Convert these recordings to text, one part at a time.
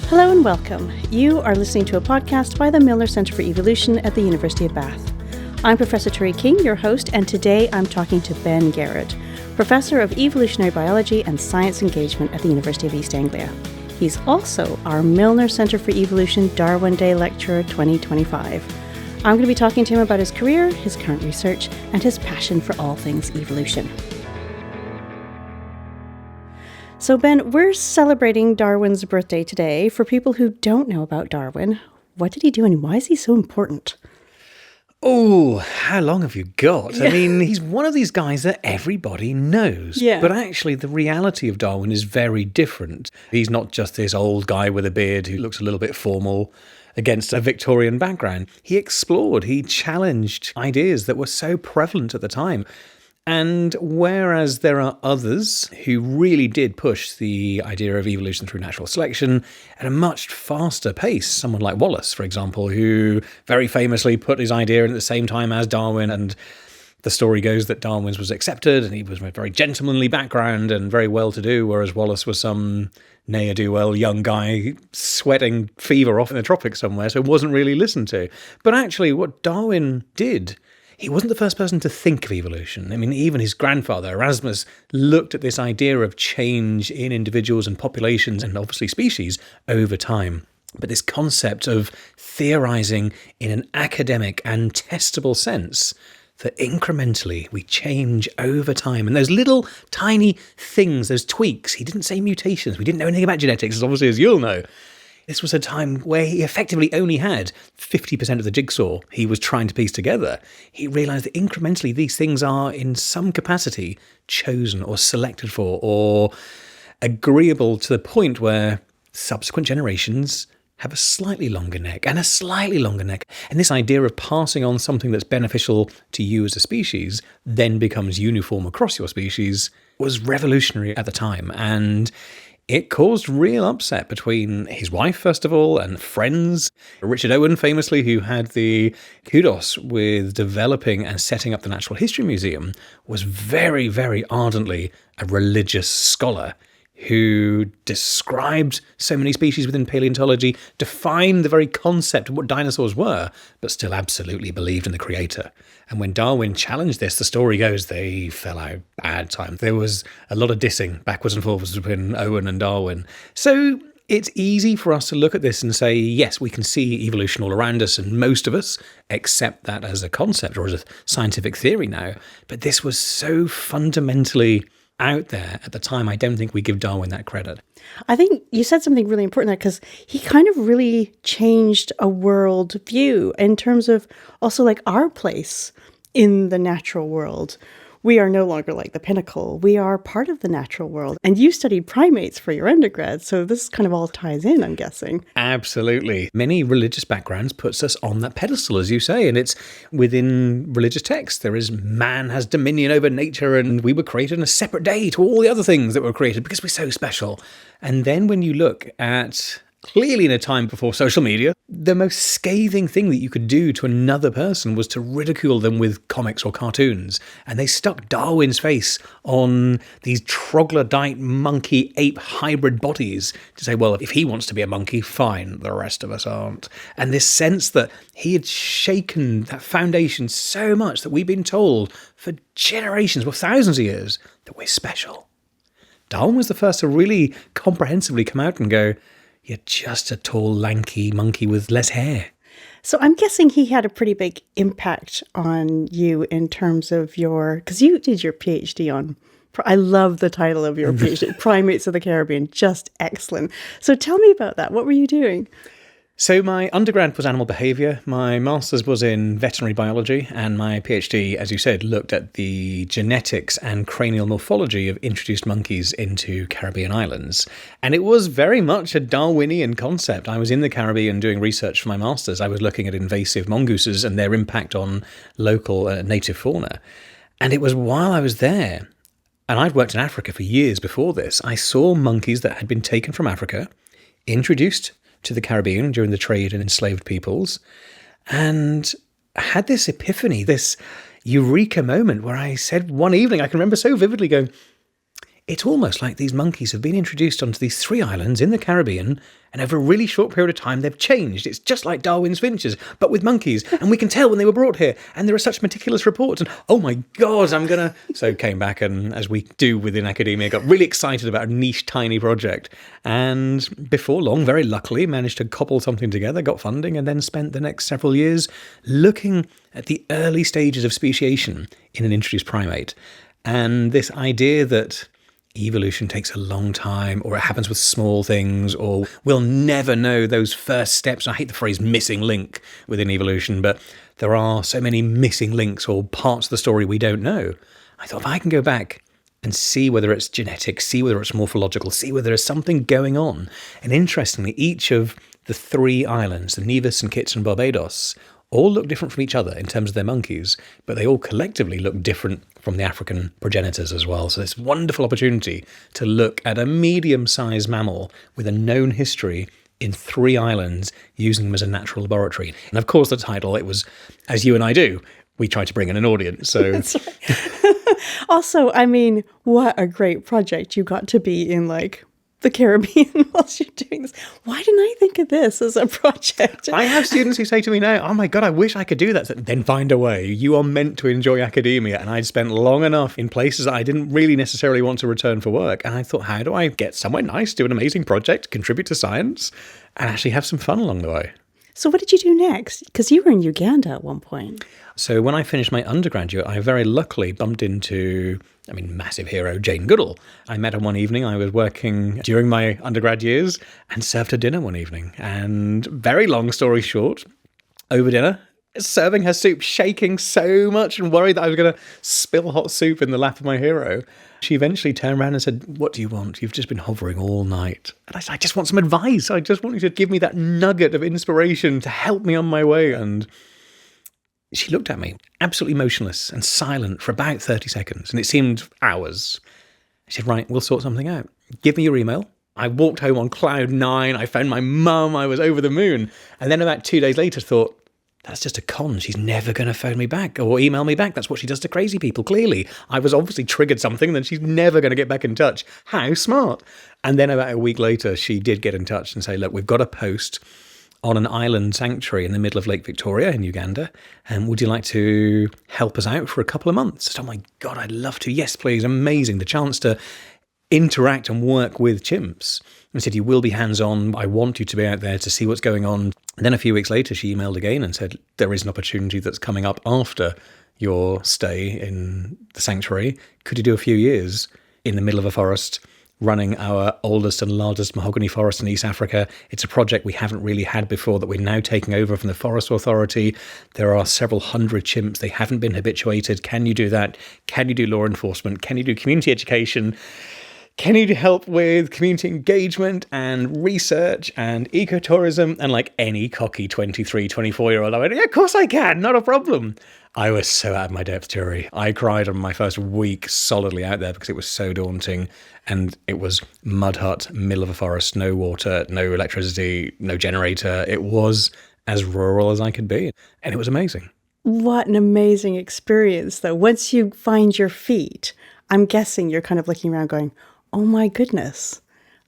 Hello and welcome. You are listening to a podcast by the Milner Centre for Evolution at the University of Bath. I'm Professor Terry King, your host, and today I'm talking to Ben Garrett, Professor of Evolutionary Biology and Science Engagement at the University of East Anglia. He's also our Milner Centre for Evolution Darwin Day Lecturer 2025. I'm going to be talking to him about his career, his current research, and his passion for all things evolution. So Ben, we're celebrating Darwin's birthday today. For people who don't know about Darwin, what did he do and why is he so important? Oh, how long have you got? Yeah. I mean, he's one of these guys that everybody knows. Yeah. But actually, the reality of Darwin is very different. He's not just this old guy with a beard who looks a little bit formal against a Victorian background. He explored, he challenged ideas that were so prevalent at the time. And whereas there are others who really did push the idea of evolution through natural selection at a much faster pace, someone like Wallace, for example, who very famously put his idea in at the same time as Darwin, and the story goes that Darwin's was accepted and he was a very gentlemanly background and very well-to-do, whereas Wallace was some ne'er-do-well young guy sweating fever off in the tropics somewhere, so wasn't really listened to. But actually what Darwin did, he wasn't the first person to think of evolution. I mean, even his grandfather, Erasmus, looked at this idea of change in individuals and populations and obviously species over time. But this concept of theorizing in an academic and testable sense that incrementally we change over time. And those little tiny things, those tweaks, he didn't say mutations. We didn't know anything about genetics, as obviously as you'll know. This was a time where he effectively only had 50% of the jigsaw he was trying to piece together. He realised that incrementally these things are, in some capacity, chosen or selected for or agreeable to the point where subsequent generations have a slightly longer neck and a slightly longer neck. And this idea of passing on something that's beneficial to you as a species then becomes uniform across your species was revolutionary at the time. And it caused real upset between his wife, first of all, and friends. Richard Owen, famously, who had the kudos with developing and setting up the Natural History Museum, was very, very ardently a religious scholar who described so many species within paleontology, defined the very concept of what dinosaurs were, but still absolutely believed in the creator. And when Darwin challenged this, the story goes, they fell out bad time. There was a lot of dissing backwards and forwards between Owen and Darwin. So it's easy for us to look at this and say, yes, we can see evolution all around us, and most of us accept that as a concept or as a scientific theory now. But this was so fundamentally out there at the time, I don't think we give Darwin that credit. I think you said something really important there because he kind of really changed a world view in terms of also like our place in the natural world. We are no longer like the pinnacle. We are part of the natural world. And you studied primates for your undergrad, so this kind of all ties in, I'm guessing. Absolutely. Many religious backgrounds puts us on that pedestal, as you say, and it's within religious texts. There is man has dominion over nature, and we were created on a separate day to all the other things that were created because we're so special. And then when you look at, clearly in a time before social media, the most scathing thing that you could do to another person was to ridicule them with comics or cartoons. And they stuck Darwin's face on these troglodyte monkey-ape hybrid bodies to say, well, if he wants to be a monkey, fine, the rest of us aren't. And this sense that he had shaken that foundation so much that we've been told for generations, well, thousands of years, that we're special. Darwin was the first to really comprehensively come out and go, you're just a tall, lanky monkey with less hair. So I'm guessing he had a pretty big impact on you in terms of because you did your PhD on, I love the title of your PhD, Primates of the Caribbean, just excellent. So tell me about that. What were you doing? So my undergrad was animal behaviour, my master's was in veterinary biology, and my PhD, as you said, looked at the genetics and cranial morphology of introduced monkeys into Caribbean islands. And it was very much a Darwinian concept. I was in the Caribbean doing research for my master's. I was looking at invasive mongooses and their impact on local native fauna. And it was while I was there, and I'd worked in Africa for years before this, I saw monkeys that had been taken from Africa, introduced to the Caribbean during the trade in enslaved peoples, and had this epiphany, this eureka moment where I said one evening, I can remember so vividly going, it's almost like these monkeys have been introduced onto these 3 islands in the Caribbean, and over a really short period of time, they've changed. It's just like Darwin's finches, but with monkeys. And we can tell when they were brought here. And there are such meticulous reports. And, oh my God, So came back and, as we do within academia, got really excited about a niche, tiny project. And before long, very luckily, managed to cobble something together, got funding, and then spent the next several years looking at the early stages of speciation in an introduced primate. And this idea that evolution takes a long time, or it happens with small things, or we'll never know those first steps. I hate the phrase missing link within evolution, but there are so many missing links or parts of the story we don't know. I thought, if I can go back and see whether it's genetic, see whether it's morphological, see whether there's something going on. And interestingly, each of the 3 islands, the Nevis and Kitts and Barbados, all look different from each other in terms of their monkeys, but they all collectively look different from the African progenitors as well. So it's a wonderful opportunity to look at a medium-sized mammal with a known history in 3 islands, using them as a natural laboratory. And of course, the title, it was, as you and I do, we try to bring in an audience. So That's right. Also, I mean, what a great project. You got to be in the Caribbean whilst you're doing this. Why didn't I think of this as a project? I have students who say to me now, oh my God, I wish I could do that. So then find a way. You are meant to enjoy academia. And I'd spent long enough in places that I didn't really necessarily want to return for work. And I thought, how do I get somewhere nice, do an amazing project, contribute to science, and actually have some fun along the way? So what did you do next? Because you were in Uganda at one point. So when I finished my undergraduate, I very luckily bumped into, massive hero, Jane Goodall. I met her one evening. I was working during my undergrad years and served her dinner one evening. And very long story short, over dinner, serving her soup, shaking so much and worried that I was going to spill hot soup in the lap of my hero, she eventually turned around and said, what do you want? You've just been hovering all night. And I said, I just want some advice. I just want you to give me that nugget of inspiration to help me on my way. And she looked at me, absolutely motionless and silent for about 30 seconds. And it seemed hours. She said, right, we'll sort something out. Give me your email. I walked home on cloud 9. I found my mum. I was over the moon. And then about 2 days later thought, that's just a con. She's never going to phone me back or email me back. That's what she does to crazy people, clearly. I was obviously triggered something, then she's never going to get back in touch. How smart. And then about a week later, she did get in touch and say, look, we've got a post on an island sanctuary in the middle of Lake Victoria in Uganda. And would you like to help us out for a couple of months? I said, oh my God, I'd love to. Yes, please. Amazing. The chance to interact and work with chimps. And said, you will be hands-on. I want you to be out there to see what's going on. And then a few weeks later, she emailed again and said, there is an opportunity that's coming up after your stay in the sanctuary. Could you do a few years in the middle of a forest, running our oldest and largest mahogany forest in East Africa? It's a project we haven't really had before that we're now taking over from the Forest Authority. There are several hundred chimps. They haven't been habituated. Can you do that? Can you do law enforcement? Can you do community education? Can you help with community engagement and research and ecotourism? And like any cocky 23, 24-year-old, I went, yeah, of course I can, not a problem. I was so out of my depth, Jerry. I cried on my first week solidly out there because it was so daunting. And it was mud hut, middle of a forest, no water, no electricity, no generator. It was as rural as I could be. And it was amazing. What an amazing experience, though. Once you find your feet, I'm guessing you're kind of looking around going, oh my goodness,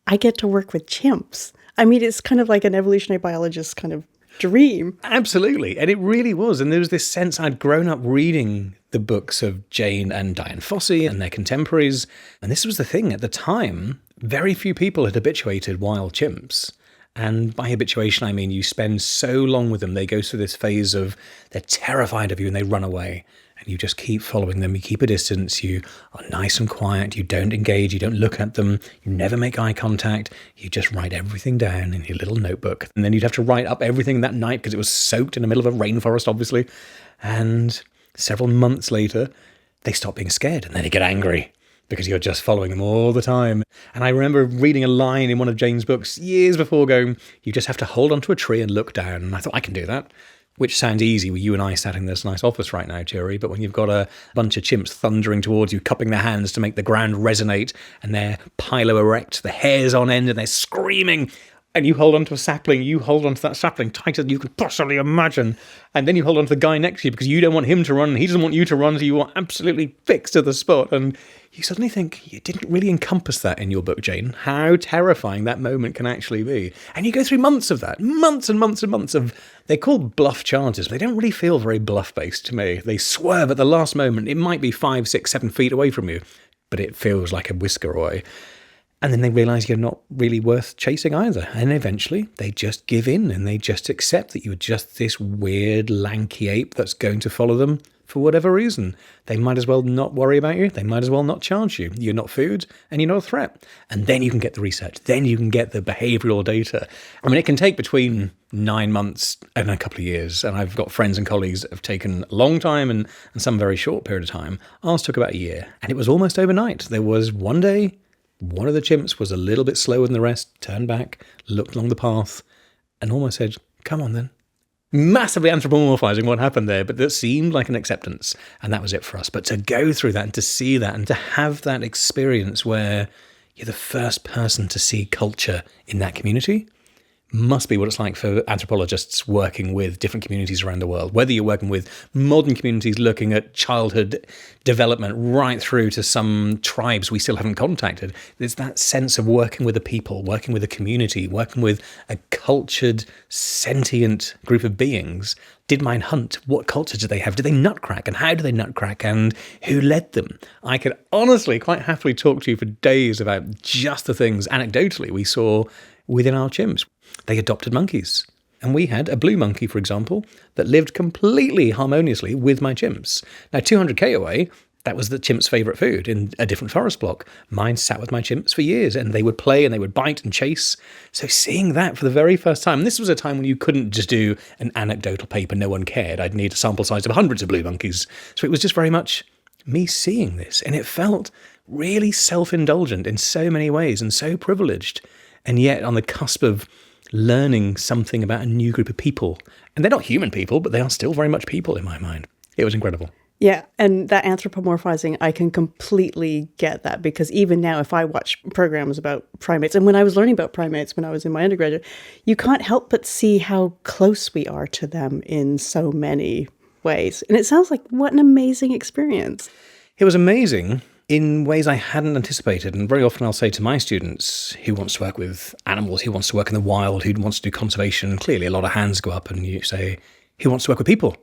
I get to work with chimps. I mean, it's kind of like an evolutionary biologist's kind of dream. Absolutely. And it really was. And there was this sense I'd grown up reading the books of Jane and Dian Fossey and their contemporaries. And this was the thing at the time, very few people had habituated wild chimps. And by habituation, I mean you spend so long with them, they go through this phase of they're terrified of you and they run away. And you just keep following them, you keep a distance, you are nice and quiet, you don't engage, you don't look at them, you never make eye contact, you just write everything down in your little notebook. And then you'd have to write up everything that night because it was soaked in the middle of a rainforest, obviously. And several months later, they stop being scared and then they get angry because you're just following them all the time. And I remember reading a line in one of Jane's books years before going, you just have to hold onto a tree and look down. And I thought, I can do that. Which sounds easy with you and I sat in this nice office right now, Jerry, but when you've got a bunch of chimps thundering towards you, cupping their hands to make the ground resonate, and they're pilo erect, the hair's on end, and they're screaming, And you hold onto a sapling, you hold onto that sapling tighter than you could possibly imagine. And then you hold onto the guy next to you because you don't want him to run and he doesn't want you to run, so you are absolutely fixed to the spot. And you suddenly think, you didn't really encompass that in your book, Jane. How terrifying that moment can actually be. And you go through months of that, months and months and months of, they're called bluff charges, but they don't really feel very bluff-based to me. They swerve at the last moment. It might be 5, 6, 7 feet away from you, but it feels like a whisker away. And then they realise you're not really worth chasing either. And eventually they just give in and they just accept that you're just this weird, lanky ape that's going to follow them for whatever reason. They might as well not worry about you. They might as well not charge you. You're not food and you're not a threat. And then you can get the research. Then you can get the behavioural data. I mean, it can take between 9 months and a couple of years. And I've got friends and colleagues that have taken a long time and some very short period of time. Ours took about a year. And it was almost overnight. There was one day, one of the chimps was a little bit slower than the rest, turned back, looked along the path, and almost said, come on then. Massively anthropomorphizing what happened there, but that seemed like an acceptance, and that was it for us. But to go through that and to see that and to have that experience where you're the first person to see culture in that community must be what it's like for anthropologists working with different communities around the world. Whether you're working with modern communities looking at childhood development right through to some tribes we still haven't contacted, there's that sense of working with a people, working with a community, working with a cultured, sentient group of beings. Did mine hunt? What culture do they have? Do they nutcrack? And how do they nutcrack? And who led them? I could honestly quite happily talk to you for days about just the things, anecdotally, we saw within our chimps. They adopted monkeys. And we had a blue monkey, for example, that lived completely harmoniously with my chimps. Now, 200k away, that was the chimp's favourite food in a different forest block. Mine sat with my chimps for years, and they would play and they would bite and chase. So seeing that for the very first time, this was a time when you couldn't just do an anecdotal paper, no one cared. I'd need a sample size of hundreds of blue monkeys. So it was just very much me seeing this, and it felt really self-indulgent in so many ways and so privileged, and yet on the cusp of learning something about a new group of people. And they're not human people, but they are still very much people in my mind. It was incredible. Yeah, and that anthropomorphizing, I can completely get that, because even now, if I watch programs about primates, and when I was learning about primates when I was in my undergraduate, you can't help but see how close we are to them in so many ways. And it sounds like what an amazing experience. It was amazing in ways I hadn't anticipated. And very often I'll say to my students, who wants to work with animals, who wants to work in the wild, who wants to do conservation, clearly a lot of hands go up, and you say, who wants to work with people?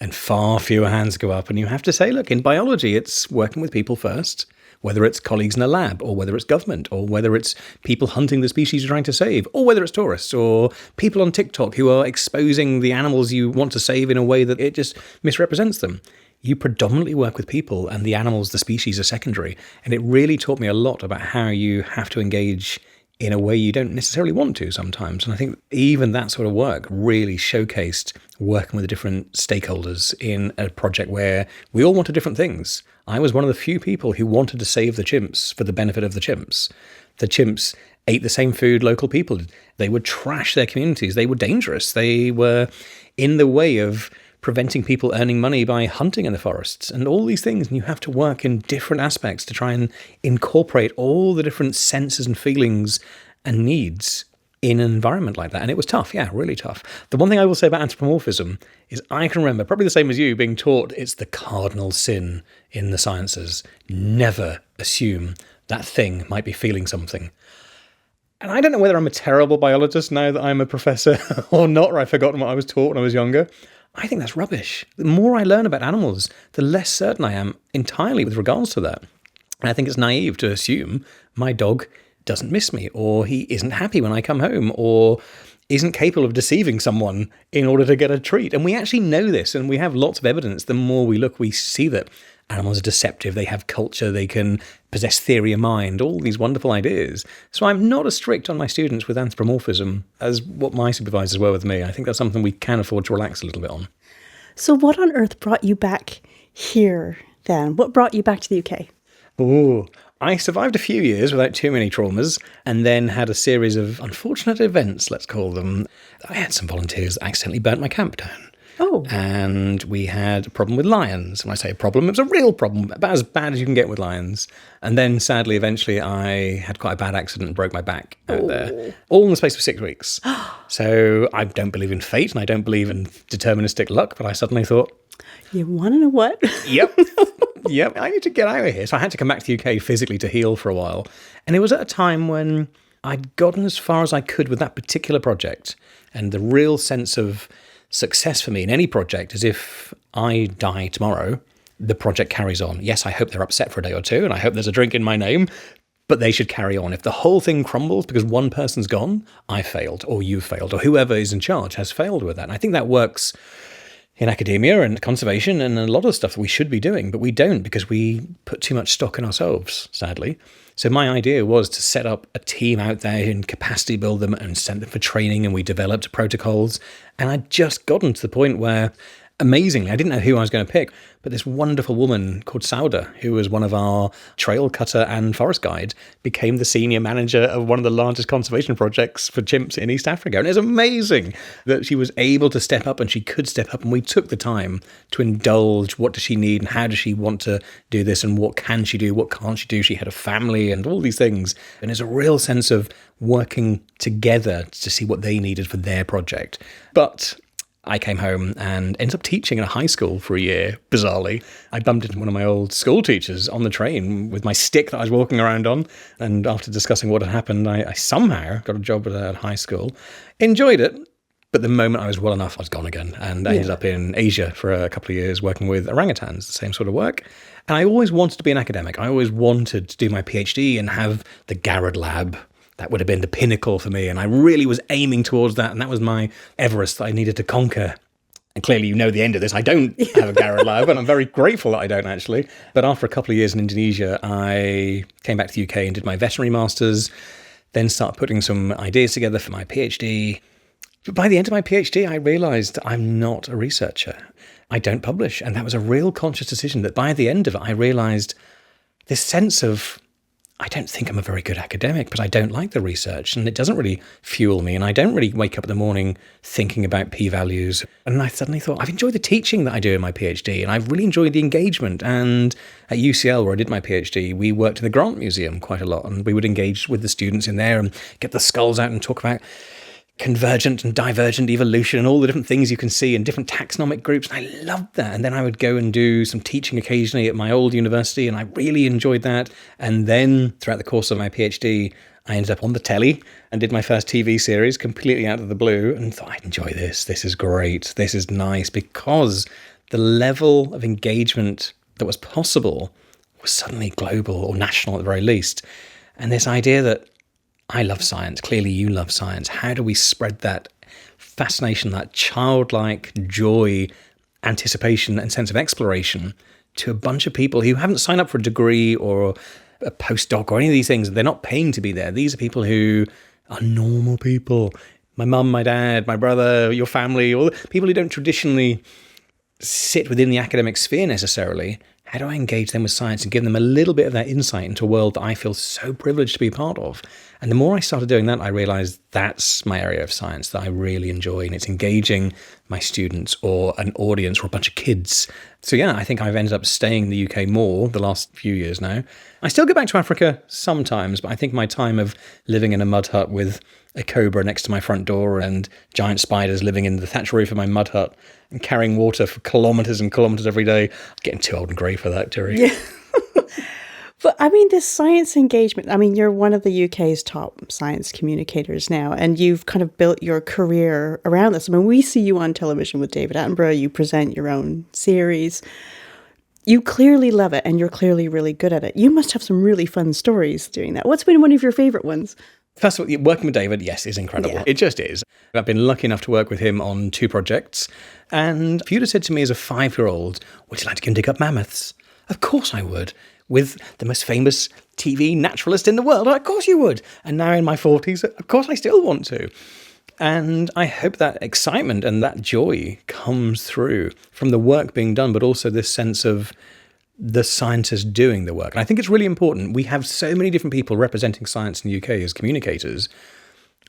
And far fewer hands go up. And you have to say, look, in biology, it's working with people first, whether it's colleagues in a lab, or whether it's government, or whether it's people hunting the species you're trying to save, or whether it's tourists, or people on TikTok who are exposing the animals you want to save in a way that it just misrepresents them. You predominantly work with people, and the animals, the species, are secondary. And it really taught me a lot about how you have to engage in a way you don't necessarily want to sometimes. And I think even that sort of work really showcased working with different stakeholders in a project where we all wanted different things. I was one of the few people who wanted to save the chimps for the benefit of the chimps. The chimps ate the same food local people did. They would trash their communities. They were dangerous. They were in the way of preventing people earning money by hunting in the forests and all these things. And you have to work in different aspects to try and incorporate all the different senses and feelings and needs in an environment like that. And it was tough. Yeah, really tough. The one thing I will say about anthropomorphism is I can remember, probably the same as you, being taught it's the cardinal sin in the sciences. Never assume that thing might be feeling something. And I don't know whether I'm a terrible biologist now that I'm a professor or not, or I've forgotten what I was taught when I was younger. I think that's rubbish. The more I learn about animals, the less certain I am entirely with regards to that. And I think it's naive to assume my dog doesn't miss me, or he isn't happy when I come home, or isn't capable of deceiving someone in order to get a treat. And we actually know this, and we have lots of evidence. The more we look, we see that animals are deceptive, they have culture, they can possess theory of mind, all these wonderful ideas. So I'm not as strict on my students with anthropomorphism as what my supervisors were with me. I think that's something we can afford to relax a little bit on. So what on earth brought you back here then? What brought you back to the UK? Oh, I survived a few years without too many traumas, and then had a series of unfortunate events, let's call them. I had some volunteers that accidentally burnt my camp down. Oh. And we had a problem with lions. When I say a problem, it was a real problem, about as bad as you can get with lions. And then, sadly, eventually, I had quite a bad accident and broke my back out there, all in the space of 6 weeks. So I don't believe in fate and I don't believe in deterministic luck, but I suddenly thought, you want to know what? Yep, I need to get out of here. So I had to come back to the UK physically to heal for a while. And it was at a time when I'd gotten as far as I could with that particular project. And the real sense of success for me in any project is if I die tomorrow, the project carries on. Yes, I hope they're upset for a day or two, and I hope there's a drink in my name, but they should carry on. If the whole thing crumbles because one person's gone, I failed, or you failed, or whoever is in charge has failed with that. And I think that works in academia and conservation and a lot of stuff that we should be doing, but we don't because we put too much stock in ourselves, sadly. So my idea was to set up a team out there and capacity build them and send them for training, and we developed protocols. And I'd just gotten to the point where, amazingly, I didn't know who I was going to pick, but this wonderful woman called Sauda, who was one of our trail cutter and forest guide, became the senior manager of one of the largest conservation projects for chimps in East Africa. And it's amazing that she was able to step up, and she could step up, and we took the time to indulge. What does she need and how does she want to do this, and what can she do, what can't she do? She had a family and all these things. And there's a real sense of working together to see what they needed for their project. But I came home and ended up teaching in a high school for a year, bizarrely. I bumped into one of my old school teachers on the train with my stick that I was walking around on. And after discussing what had happened, I somehow got a job at a high school. Enjoyed it, but the moment I was well enough, I was gone again. And I ended up in Asia for a couple of years working with orangutans, the same sort of work. And I always wanted to be an academic. I always wanted to do my PhD and have the Garrod Lab. That would have been the pinnacle for me, and I really was aiming towards that, and that was my Everest that I needed to conquer. And clearly you know the end of this. I don't have a Garrod Lab, and I'm very grateful that I don't actually. But after a couple of years in Indonesia, I came back to the UK and did my veterinary masters, then started putting some ideas together for my PhD. But by the end of my PhD, I realised I'm not a researcher. I don't publish, and that was a real conscious decision that by the end of it, I realised this sense of, I don't think I'm a very good academic, but I don't like the research and it doesn't really fuel me. And I don't really wake up in the morning thinking about p-values. And I suddenly thought, I've enjoyed the teaching that I do in my PhD, and I've really enjoyed the engagement. And at UCL, where I did my PhD, we worked in the Grant Museum quite a lot, and we would engage with the students in there and get the skulls out and talk about convergent and divergent evolution and all the different things you can see in different taxonomic groups. And I loved that. And then I would go and do some teaching occasionally at my old university, and I really enjoyed that. And then throughout the course of my PhD, I ended up on the telly and did my first TV series completely out of the blue and thought, I enjoy this. This is great. This is nice, because the level of engagement that was possible was suddenly global or national at the very least. And this idea that I love science. Clearly you love science. How do we spread that fascination, that childlike joy, anticipation and sense of exploration to a bunch of people who haven't signed up for a degree or a postdoc or any of these things? They're not paying to be there. These are people who are normal people. My mum, my dad, my brother, your family, all the people who don't traditionally sit within the academic sphere necessarily. How do I engage them with science and give them a little bit of that insight into a world that I feel so privileged to be a part of? And the more I started doing that, I realized that's my area of science that I really enjoy, and it's engaging my students or an audience or a bunch of kids. So yeah, I think I've ended up staying in the UK more the last few years now. I still go back to Africa sometimes, but I think my time of living in a mud hut with a cobra next to my front door and giant spiders living in the thatch roof of my mud hut and carrying water for kilometres and kilometres every day, I'm getting too old and grey for that, Terry. Yeah. But I mean, this science engagement, I mean, you're one of the UK's top science communicators now, and you've kind of built your career around this. I mean, we see you on television with David Attenborough, you present your own series. You clearly love it, and you're clearly really good at it. You must have some really fun stories doing that. What's been one of your favourite ones? First of all, working with David, yes, is incredible. Yeah. It just is. I've been lucky enough to work with him on 2 projects. And if you'd have said to me as a 5-year-old, would you like to go and dig up mammoths? Of course I would. With the most famous TV naturalist in the world, of course you would. And now in my 40s, of course I still want to. And I hope that excitement and that joy comes through from the work being done, but also this sense of the scientists doing the work. And I think it's really important. We have so many different people representing science in the UK as communicators,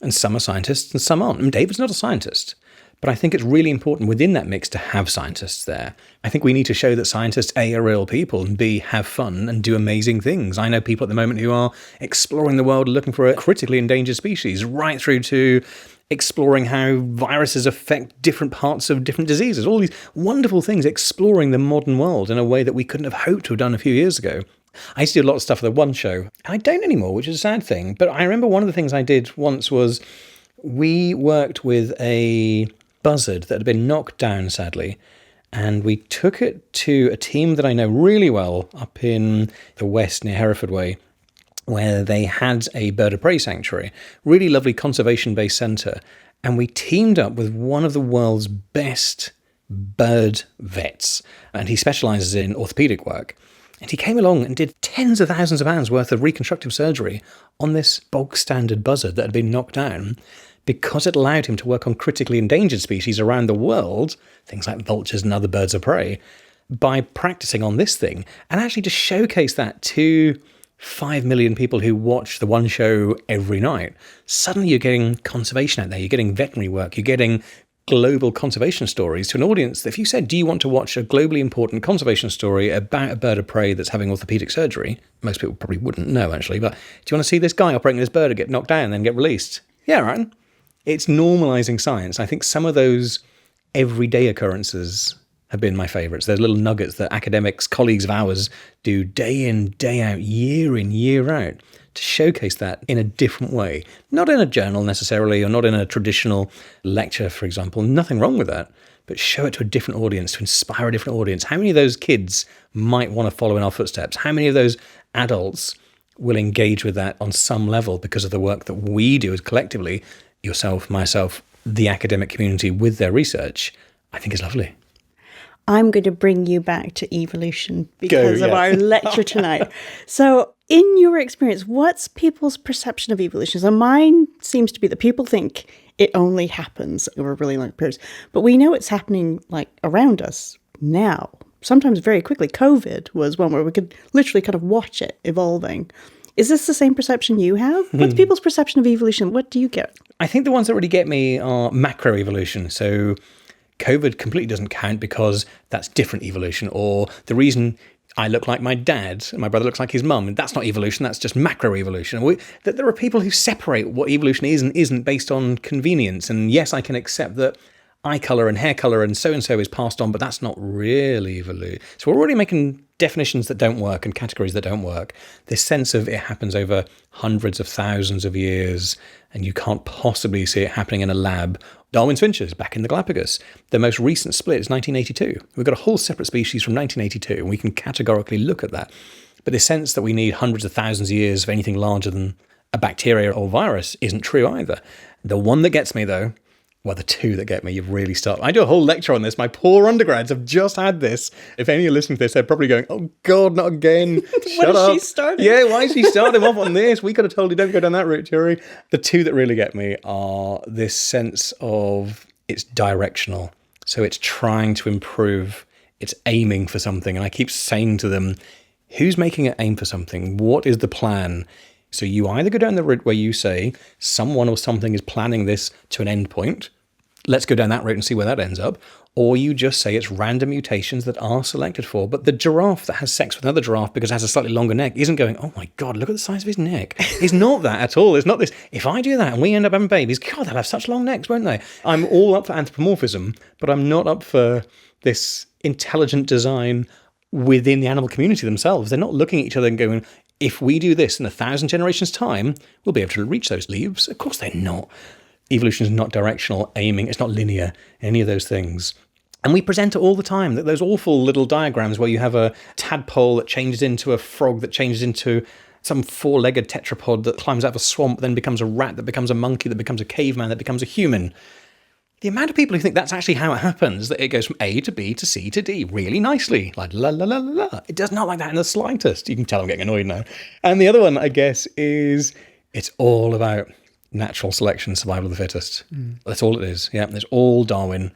and some are scientists and some aren't. I mean, David's not a scientist, But I think it's really important within that mix to have scientists there. I think we need to show that scientists, A, are real people, and B, have fun and do amazing things. I know people at the moment who are exploring the world looking for a critically endangered species, right through to exploring how viruses affect different parts of different diseases. All these wonderful things, exploring the modern world in a way that we couldn't have hoped to have done a few years ago. I used to do a lot of stuff for the One Show. I don't anymore, which is a sad thing. But I remember one of the things I did once was we worked with a buzzard that had been knocked down, sadly, and we took it to a team that I know really well up in the west near Hereford Way, where they had a bird of prey sanctuary, really lovely conservation-based centre, and we teamed up with one of the world's best bird vets, and he specialises in orthopaedic work. And he came along and did tens of thousands of pounds worth of reconstructive surgery on this bog-standard buzzard that had been knocked down, because it allowed him to work on critically endangered species around the world, things like vultures and other birds of prey, by practicing on this thing, and actually to showcase that to 5 million people who watch the One Show every night. Suddenly you're getting conservation out there, you're getting veterinary work, you're getting global conservation stories to an audience that if you said, do you want to watch a globally important conservation story about a bird of prey that's having orthopedic surgery? Most people probably wouldn't know, actually, but do you want to see this guy operating this bird and get knocked down and then get released? Yeah, right. It's normalising science. I think some of those everyday occurrences have been my favourites. Those little nuggets that academics, colleagues of ours, do day in, day out, year in, year out, to showcase that in a different way. Not in a journal necessarily, or not in a traditional lecture, for example. Nothing wrong with that. But show it to a different audience, to inspire a different audience. How many of those kids might want to follow in our footsteps? How many of those adults will engage with that on some level because of the work that we do as collectively, yourself, myself, the academic community with their research? I think is lovely. I'm going to bring you back to evolution because of our lecture tonight. So in your experience, what's people's perception of evolution? So mine seems to be that people think it only happens over really long periods, but we know it's happening like around us now, sometimes very quickly. COVID was one where we could literally kind of watch it evolving. Is this the same perception you have? What's people's perception of evolution? What do you get? I think the ones that really get me are macroevolution. So COVID completely doesn't count because that's different evolution, or the reason I look like my dad and my brother looks like his mum, and that's not evolution, that's just macroevolution. That there are people who separate what evolution is and isn't based on convenience. And yes, I can accept that eye colour and hair colour and so is passed on, but that's not really evolution. So we're already making definitions that don't work and categories that don't work. This sense of it happens over hundreds of thousands of years and you can't possibly see it happening in a lab. Darwin's finches back in the Galapagos. The most recent split is 1982. We've got a whole separate species from 1982 and we can categorically look at that. But the sense that we need hundreds of thousands of years of anything larger than a bacteria or virus isn't true either. The one that gets me though, well, the two that get me, you've really started. I do a whole lecture on this. My poor undergrads have just had this. If any are listening to this, they're probably going, oh God, not again. Shut up. She started? Yeah, why is she starting off on this? We could have told you don't go down that route, Thierry. The two that really get me are this sense of it's directional. So it's trying to improve. It's aiming for something. And I keep saying to them, who's making it aim for something? What is the plan? So you either go down the route where you say someone or something is planning this to an end point. Let's go down that route and see where that ends up. Or you just say it's random mutations that are selected for. But the giraffe that has sex with another giraffe because it has a slightly longer neck isn't going, oh my God, look at the size of his neck. It's not that at all. It's not this, if I do that and we end up having babies, God, they'll have such long necks, won't they? I'm all up for anthropomorphism, but I'm not up for this intelligent design within the animal community themselves. They're not looking at each other and going, if we do this in 1,000 generations' time, we'll be able to reach those leaves. Of course they're not. Evolution is not directional, aiming. It's not linear, any of those things. And we present it all the time, that those awful little diagrams where you have a tadpole that changes into a frog, that changes into some four-legged tetrapod that climbs out of a swamp, then becomes a rat, that becomes a monkey, that becomes a caveman, that becomes a human. The amount of people who think that's actually how it happens, that it goes from A to B to C to D really nicely, like la la la la la. It does not like that in the slightest. You can tell I'm getting annoyed now. And the other one, I guess, is it's all about natural selection, survival of the fittest. That's all it is. Yeah, it's all Darwin.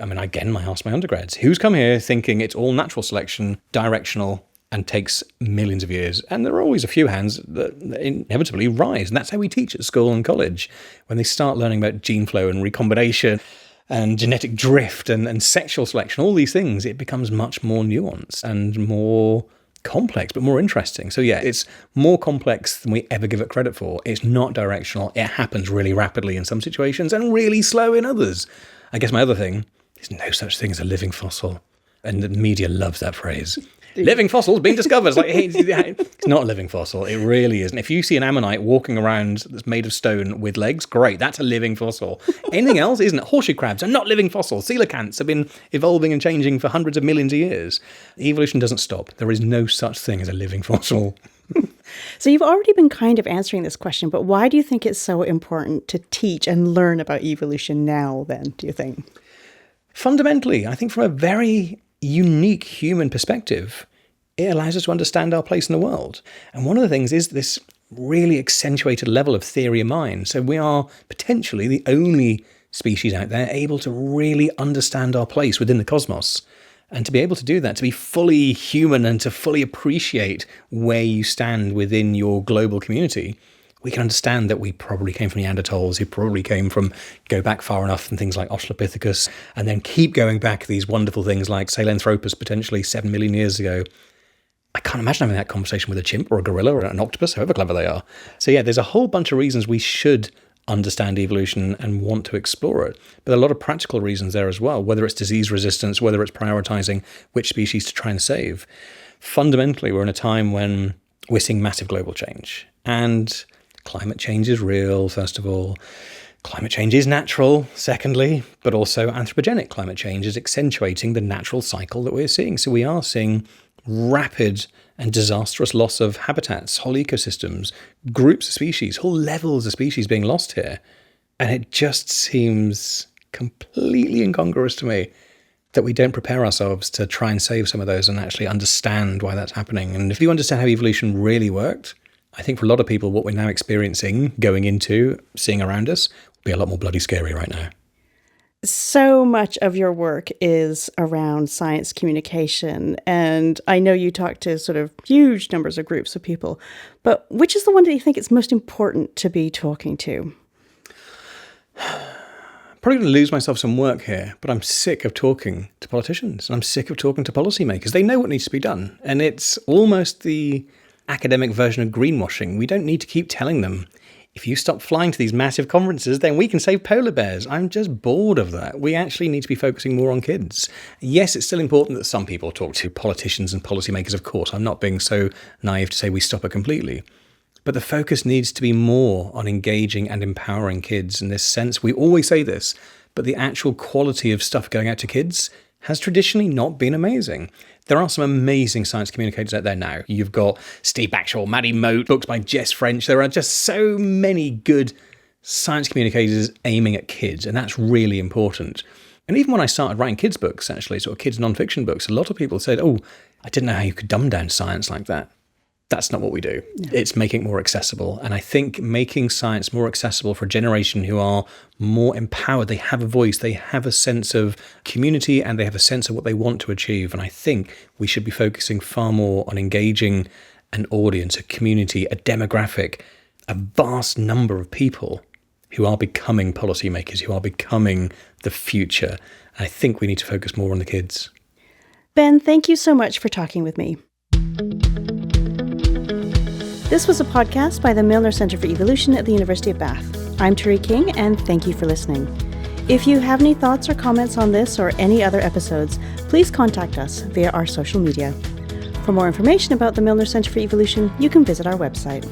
I mean, again, I ask my undergrads, who's come here thinking it's all natural selection, directional, and takes millions of years? And there are always a few hands that inevitably rise. And that's how we teach at school and college. When they start learning about gene flow and recombination, and genetic drift and sexual selection, all these things, it becomes much more nuanced and more complex, but more interesting. So yeah, it's more complex than we ever give it credit for. It's not directional. It happens really rapidly in some situations and really slow in others. I guess my other thing, there's no such thing as a living fossil. And the media loves that phrase. Living fossils being discovered. It's like, it's not a living fossil. It really isn't. If you see an ammonite walking around that's made of stone with legs, great, that's a living fossil. Anything else isn't. Horseshoe crabs are not living fossils. Coelacanths have been evolving and changing for hundreds of millions of years. Evolution doesn't stop. There is no such thing as a living fossil. So you've already been kind of answering this question, but why do you think it's so important to teach and learn about evolution now then, do you think? Fundamentally, I think from a very unique human perspective, it allows us to understand our place in the world. And one of the things is this really accentuated level of theory of mind. So we are potentially the only species out there able to really understand our place within the cosmos. And to be able to do that, to be fully human and to fully appreciate where you stand within your global community, we can understand that we probably came from Neanderthals, who probably came from, go back far enough, and things like Australopithecus, and then keep going back these wonderful things like Sahelanthropus potentially 7 million years ago. I can't imagine having that conversation with a chimp or a gorilla or an octopus, however clever they are. So yeah, there's a whole bunch of reasons we should understand evolution and want to explore it. But there are a lot of practical reasons there as well, whether it's disease resistance, whether it's prioritizing which species to try and save. Fundamentally, we're in a time when we're seeing massive global change. And climate change is real, first of all. Climate change is natural, secondly, but also anthropogenic climate change is accentuating the natural cycle that we're seeing. So we are seeing rapid and disastrous loss of habitats, whole ecosystems, groups of species, whole levels of species being lost here. And it just seems completely incongruous to me that we don't prepare ourselves to try and save some of those and actually understand why that's happening. And if you understand how evolution really worked, I think for a lot of people, what we're now experiencing, going into, seeing around us, will be a lot more bloody scary right now. So much of your work is around science communication, and I know you talk to sort of huge numbers of groups of people, but which is the one that you think it's most important to be talking to? Probably going to lose myself some work here, but I'm sick of talking to politicians, and I'm sick of talking to policymakers. They know what needs to be done, and it's almost the academic version of greenwashing. We don't need to keep telling them, if you stop flying to these massive conferences, then we can save polar bears. I'm just bored of that. We actually need to be focusing more on kids. Yes, it's still important that some people talk to politicians and policymakers, of course. I'm not being so naive to say we stop it completely. But the focus needs to be more on engaging and empowering kids in this sense. We always say this, but the actual quality of stuff going out to kids has traditionally not been amazing. There are some amazing science communicators out there now. You've got Steve Backshall, Maddie Moat, books by Jess French. There are just so many good science communicators aiming at kids, and that's really important. And even when I started writing kids' books, actually, sort of kids' non-fiction books, a lot of people said, oh, I didn't know how you could dumb down science like that. That's not what we do. No. It's making it more accessible. And I think making science more accessible for a generation who are more empowered, they have a voice, they have a sense of community, and they have a sense of what they want to achieve. And I think we should be focusing far more on engaging an audience, a community, a demographic, a vast number of people who are becoming policymakers, who are becoming the future. And I think we need to focus more on the kids. Ben, thank you so much for talking with me. This was a podcast by the Milner Center for Evolution at the University of Bath. I'm Turi King, and thank you for listening. If you have any thoughts or comments on this or any other episodes, please contact us via our social media. For more information about the Milner Center for Evolution, you can visit our website.